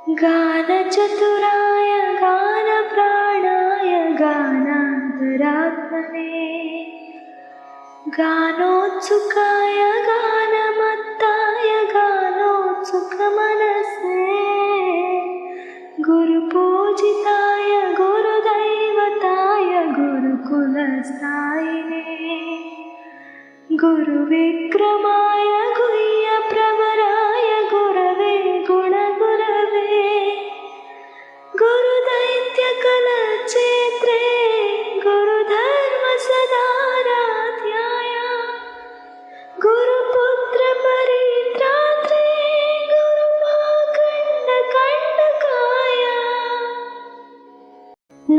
गानचतुराय गानप्राणाय गानान्तरात्मने गानोत्सुकाय गानमत्ताय गानोत्सुकमनसे गुरुपूजिताय गुरुदैवताय गुरुकुलस्थायिने गुरुविक्रमाय गुह्यप्रवराय गुरवे गुणगुरवे गुरुदैत्यकलक्षेत्रे गुरुधर्मसदाराध्याय गुरुपुत्रपरित्रात्रे गुरुमाकण्डकण्डकाय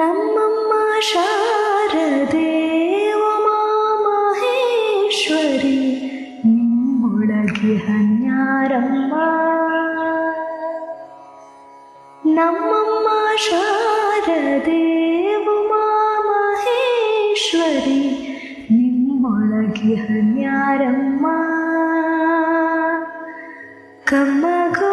नमम्म शारदे ಉಮಾಮಹೇಶ್ವರಿ ನಿಮ್ಮೊಳಗೆ ಹನ್ಯಾರಮ್ಮ ನಮ್ಮಮ್ಮ ಶಾರದೆ ಉಮಾಮಹೇಶ್ವರಿ ನಿಮ್ಮೊಳಗೆ ಹನ್ಯಾರಮ್ಮ ಕಮ್ಮಗೋ